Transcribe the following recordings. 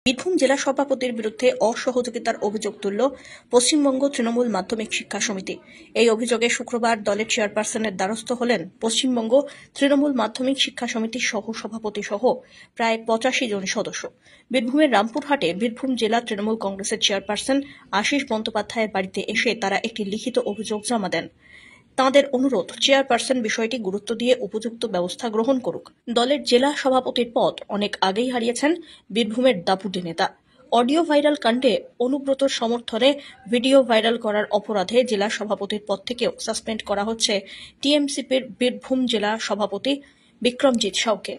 বীরভূম জেলা সভাপতির বিরুদ্ধে অসহযোগিতার অভিযোগ তুলল পশ্চিমবঙ্গ তৃণমূল মাধ্যমিক শিক্ষা সমিতি। এই অভিযোগে শুক্রবার দলের চেয়ারপারসনের দ্বারস্থ হলেন পশ্চিমবঙ্গ তৃণমূল মাধ্যমিক শিক্ষা সমিতির সহ সভাপতি সহ প্রায় 85 জন সদস্য। বীরভূমের রামপুরহাটে বীরভূম জেলা তৃণমূল কংগ্রেসের চেয়ারপারসন আশিস বন্দ্যোপাধ্যায়ের বাড়িতে এসে তারা একটি লিখিত অভিযোগ জমা দেন। তাঁদের অনুরোধ, চেয়ারপারসন বিষয়টি গুরুত্ব দিয়ে উপযুক্ত ব্যবস্থা গ্রহণ করুক। দলের জেলা সভাপতির পদ অনেক আগেই হারিয়েছেন বীরভূমের দাপুটে নেতা। অডিও ভাইরাল কাণ্ডে অনুব্রতর সমর্থনে ভিডিও ভাইরাল করার অপরাধে জেলা সভাপতির পদ থেকেও সাসপেন্ড করা হচ্ছে টিএমসিপির বীরভূম জেলা সভাপতি বিক্রমজিৎ সাউকে।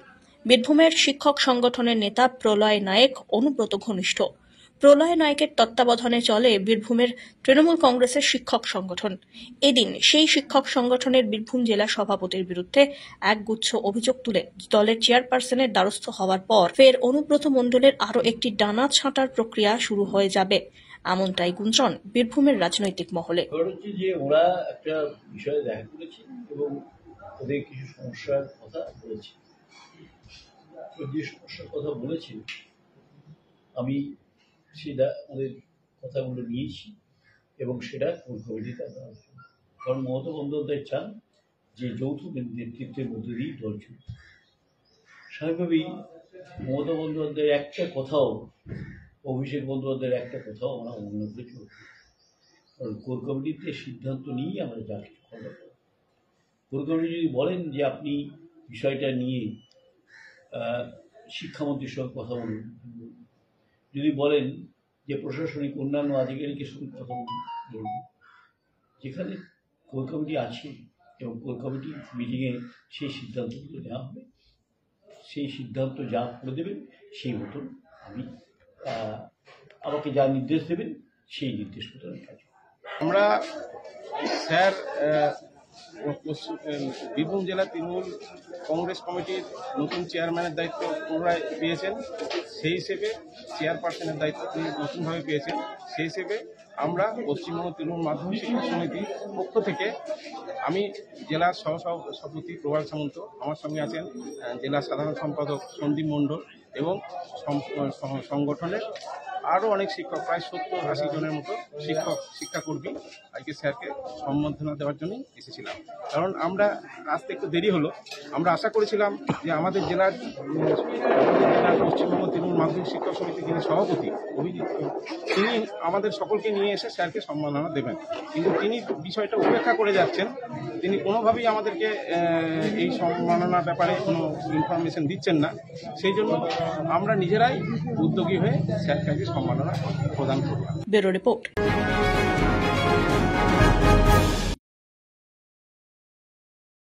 বীরভূমের শিক্ষক সংগঠনের নেতা প্রলয় নায়েক অনুব্রত ঘনিষ্ঠ। প্রলয় নায়েকের তত্ত্বাবধানে চলে বীরভূমের তৃণমূল কংগ্রেসের শিক্ষক সংগঠন। এদিন সেই শিক্ষক সংগঠনের বীরভূম জেলা সভাপতির বিরুদ্ধে একগুচ্ছ অভিযোগ তুলে দলের চেয়ারপারসনের দ্বারস্থ হওয়ার পর ফের অনুব্রত মণ্ডলের আরও একটি ডানা ছাঁটার প্রক্রিয়া শুরু হয়ে যাবে, এমনটাই গুঞ্জন বীরভূমের রাজনৈতিক মহলে। ওরা একটা বিষয়ে দেখা করেছে এবং ওদের কিছু সমস্যার কথা বলেছে। যে সমস্যার কথা বলেছে আমি সেটা ওদের কথাগুলো নিয়েছি এবং সেটা কোর কমিটিতে আনা হচ্ছে। কারণ মমতা বন্দ্যোপাধ্যায় চান যে যৌথ নেতৃত্বের মধ্যে দিয়েই দল চলবে। স্বাভাবিকভাবেই মমতা বন্দ্যোপাধ্যায়ের একটা কথাও, অভিষেক বন্দ্যোপাধ্যায়ের একটা কথাও আমরা অমান্য করে চলবে। কারণ কোর কমিটিতে সিদ্ধান্ত নিয়েই আমরা যা কিছু খবর পাবো। কোর কমিটি যদি বলেন যে আপনি বিষয়টা নিয়ে শিক্ষামন্ত্রীর সঙ্গে কথা বলুন, যদি বলেন যে প্রশাসনিক অন্যান্য আধিকারিকের সঙ্গে কথা বলুন, যেখানে কোর কমিটি আছে এবং কোর কমিটি মিটিংয়ে সেই সিদ্ধান্তগুলো নেওয়া হবে, সেই সিদ্ধান্ত যা করে দেবেন সেই মতন আমাকে যা নির্দেশ দেবেন সেই নির্দেশ মতন কাজ। আমরা স্যার বীরভূম জেলা তৃণমূল কংগ্রেস কমিটির নতুন চেয়ারম্যানের দায়িত্ব পুনরায় পেয়েছেন, সেই হিসেবে চেয়ারপারসনের দায়িত্ব তিনি নতুনভাবে পেয়েছেন। সেই হিসেবে আমরা পশ্চিমবঙ্গ তৃণমূল মাধ্যমিক শিক্ষা সমিতির পক্ষ থেকে আমি জেলার সহসভাপতি প্রভাল সামন্ত, আমার সঙ্গে আছেন জেলা সাধারণ সম্পাদক সন্দীপ মণ্ডল এবং সংগঠনের আরও অনেক শিক্ষক, প্রায় 70-80 জনের মতো শিক্ষাকর্মী আজকে স্যারকে সম্বর্ধনা দেওয়ার জন্যই এসেছিলাম। কারণ আমরা আসতে একটু দেরি হলো, আমরা আশা করেছিলাম যে আমাদের জেলার পশ্চিমবঙ্গ তৃণমূল মাধ্যমিক শিক্ষক সমিতির যিনি সভাপতি অভিজিৎ, তিনি আমাদের সকলকে নিয়ে এসে স্যারকে সম্মাননা দেবেন, কিন্তু তিনি বিষয়টা উপেক্ষা করে যাচ্ছেন। তিনি কোনোভাবেই আমাদেরকে এই সম্মাননার ব্যাপারে কোনো ইনফরমেশন দিচ্ছেন না। সেই জন্য আমরা নিজেরাই উদ্যোগী হয়ে স্যারকে সম্মাননা প্রদান করলাম। Bureau report.